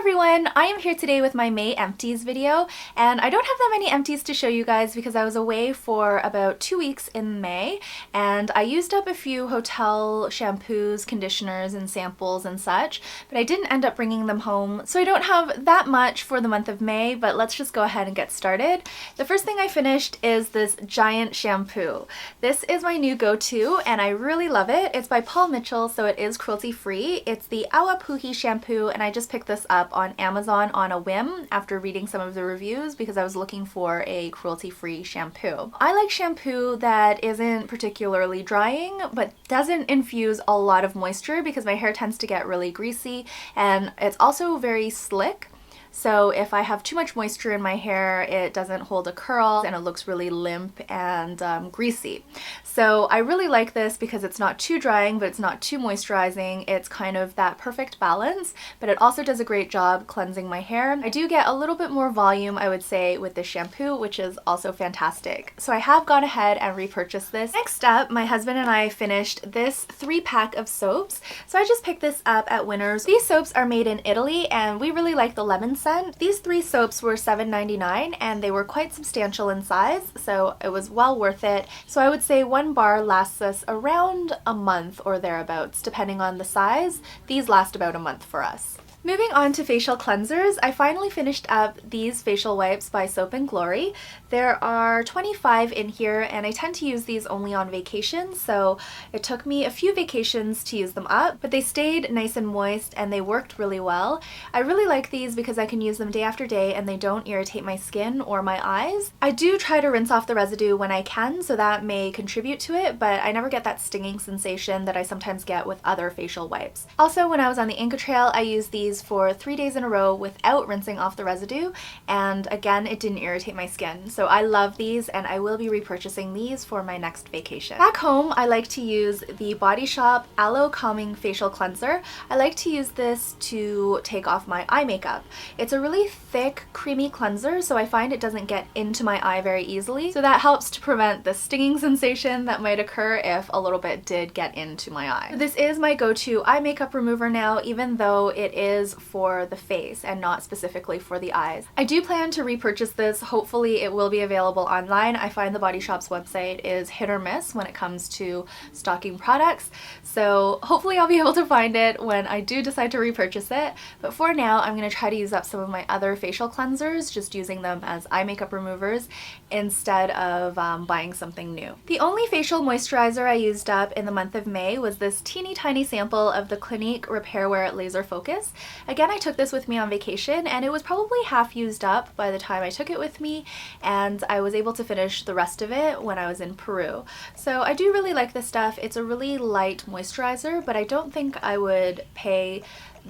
everyone! I am here today with my May empties video, and I don't have that many empties to show you guys because I was away for about 2 weeks in May, and I used up a few hotel shampoos, conditioners, and samples and such, but I didn't end up bringing them home, so I don't have that much for the month of May, but let's just go ahead and get started. The first thing I finished is this giant shampoo. This is my new go-to, and I really love it. It's by Paul Mitchell, so it is cruelty-free. It's the Awapuhi shampoo, and I just picked this up on Amazon on a whim after reading some of the reviews because I was looking for a cruelty-free shampoo. I like shampoo that isn't particularly drying but doesn't infuse a lot of moisture because my hair tends to get really greasy, and it's also very slick. So if I have too much moisture in my hair, it doesn't hold a curl and it looks really limp and greasy. So I really like this because it's not too drying, but it's not too moisturizing. It's kind of that perfect balance, but it also does a great job cleansing my hair. I do get a little bit more volume, I would say, with this shampoo, which is also fantastic. So I have gone ahead and repurchased this. Next up, my husband and I finished this 3-pack of soaps. So I just picked this up at Winners. These soaps are made in Italy, and we really like the lemon scent. These 3 soaps were $7.99 and they were quite substantial in size, so it was well worth it. So I would say 1 bar lasts us around a month or thereabouts, depending on the size. These last about a month for us. Moving on to facial cleansers, I finally finished up these facial wipes by Soap & Glory. There are 25 in here, and I tend to use these only on vacation, so it took me a few vacations to use them up, but they stayed nice and moist and they worked really well. I really like these because I can use them day after day and they don't irritate my skin or my eyes. I do try to rinse off the residue when I can, so that may contribute to it, but I never get that stinging sensation that I sometimes get with other facial wipes. Also, when I was on the Inca Trail, I used these for 3 days in a row without rinsing off the residue, and again, it didn't irritate my skin. So I love these, and I will be repurchasing these for my next vacation. Back home, I like to use the Body Shop Aloe Calming Facial Cleanser. I like to use this to take off my eye makeup. It's a really thick, creamy cleanser, so I find it doesn't get into my eye very easily. So that helps to prevent the stinging sensation that might occur if a little bit did get into my eye. This is my go-to eye makeup remover now, even though it is for the face and not specifically for the eyes. I do plan to repurchase this. Hopefully it will be available online. I find the Body Shop's website is hit or miss when it comes to stocking products, so hopefully I'll be able to find it when I do decide to repurchase it. But for now, I'm going to try to use up some of my other facial cleansers, just using them as eye makeup removers instead of buying something new. The only facial moisturizer I used up in the month of May was this teeny tiny sample of the Clinique Repairwear Laser Focus. Again, I took this with me on vacation, and it was probably half used up by the time I took it with me, and I was able to finish the rest of it when I was in Peru. So I do really like this stuff. It's a really light moisturizer, but I don't think I would pay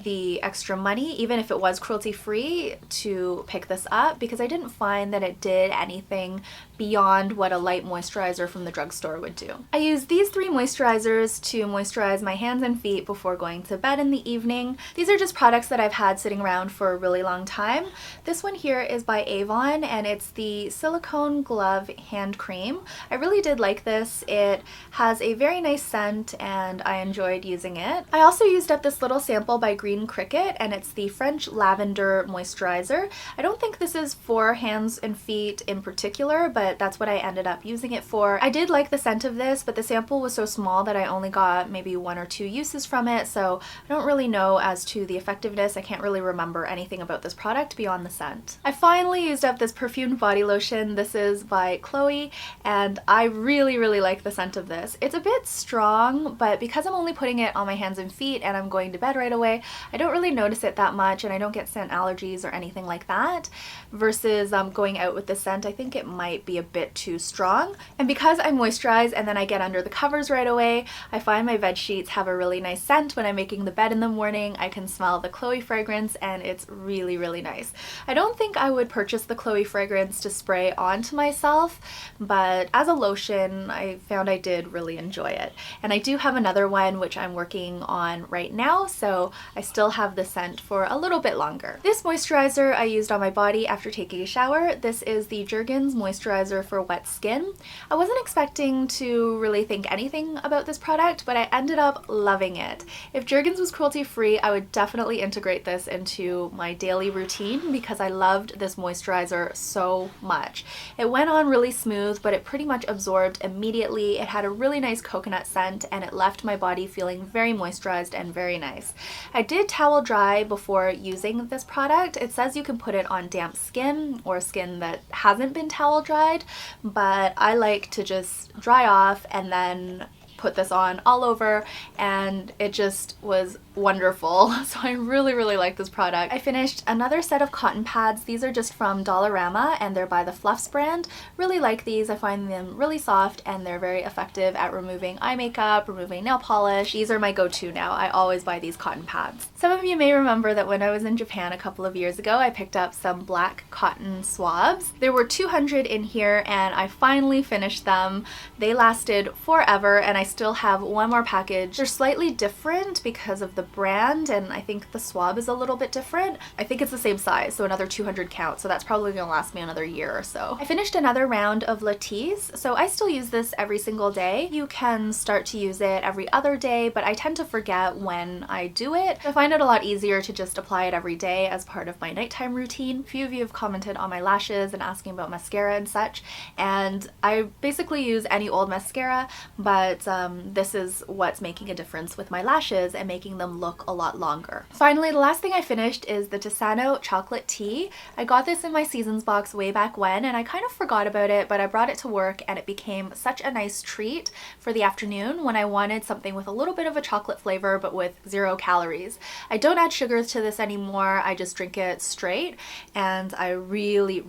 the extra money, even if it was cruelty-free, to pick this up because I didn't find that it did anything beyond what a light moisturizer from the drugstore would do. I use these 3 moisturizers to moisturize my hands and feet before going to bed in the evening. These are just products that I've had sitting around for a really long time. This one here is by Avon, and it's the Silicone Glove Hand Cream. I really did like this. It has a very nice scent and I enjoyed using it. I also used up this little sample by Cricket, and it's the French Lavender Moisturizer. I don't think this is for hands and feet in particular, but that's what I ended up using it for. I did like the scent of this, but the sample was so small that I only got maybe 1 or 2 uses from it, so I don't really know as to the effectiveness. I can't really remember anything about this product beyond the scent. I finally used up this Perfumed body lotion. This is by Chloe, and I really like the scent of this. It's a bit strong, but because I'm only putting it on my hands and feet and I'm going to bed right away, I don't really notice it that much, and I don't get scent allergies or anything like that. Versus going out with the scent, I think it might be a bit too strong. And because I moisturize and then I get under the covers right away, I find my bed sheets have a really nice scent. When I'm making the bed in the morning, I can smell the Chloe fragrance, and it's really nice. I don't think I would purchase the Chloe fragrance to spray onto myself, but as a lotion, I found I did really enjoy it. And I do have another one which I'm working on right now, so I still have the scent for a little bit longer. This moisturizer I used on my body after taking a shower. This is the Jergens moisturizer for wet skin. I wasn't expecting to really think anything about this product, but I ended up loving it. If Jergens was cruelty-free, I would definitely integrate this into my daily routine because I loved this moisturizer so much. It went on really smooth, but it pretty much absorbed immediately. It had a really nice coconut scent and it left my body feeling very moisturized and very nice. I did towel dry before using this product. It says you can put it on damp skin or skin that hasn't been towel dried, but I like to just dry off and then put this on all over, and it just was wonderful. So I really like this product. I finished another set of cotton pads. These are just from Dollarama and they're by the Fluffs brand. Really like these. I find them really soft and they're very effective at removing eye makeup, removing nail polish. These are my go-to now. I always buy these cotton pads. Some of you may remember that when I was in Japan a couple of years ago, I picked up some black cotton swabs. There were 200 in here and I finally finished them. They lasted forever and I still have one more package. They're slightly different because of the brand, and I think the swab is a little bit different. I think it's the same size, so another 200 count, so that's probably gonna last me another year or so. I finished another round of Latisse, so I still use this every single day. You can start to use it every other day, but I tend to forget when I do it. I find it a lot easier to just apply it every day as part of my nighttime routine. A few of you have commented on my lashes and asking about mascara and such, and I basically use any old mascara, but this is what's making a difference with my lashes and making them look a lot longer. Finally, the last thing I finished is the Tisano chocolate tea. I got this in my seasons box way back when and I kind of forgot about it, but I brought it to work and it became such a nice treat for the afternoon when I wanted something with a little bit of a chocolate flavor but with 0 calories. I don't add sugars to this anymore. I just drink it straight and I really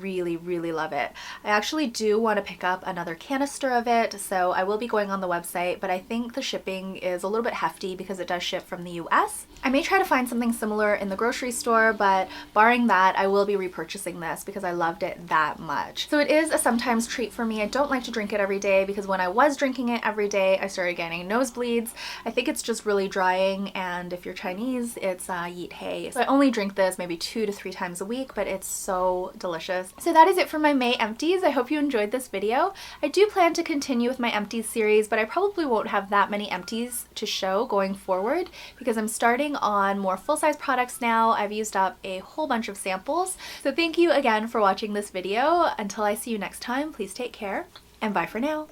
love it. I actually do want to pick up another canister of it, so I will be going on the website, but I think the shipping is a little bit hefty because it does ship from the US. I may try to find something similar in the grocery store, but barring that, I will be repurchasing this because I loved it that much. So it is a sometimes treat for me. I don't like to drink it every day because when I was drinking it every day, I started getting nosebleeds. I think it's just really drying, and if you're Chinese, it's yeet hay. So I only drink this maybe 2 to 3 times a week, but it's so delicious. So that is it for my May empties. I hope you enjoyed this video. I do plan to continue with my empties series, but I probably won't have that many empties to show going forward because I'm starting on more full-size products now. I've used up a whole bunch of samples. So thank you again for watching this video. Until I see you next time, please take care and bye for now.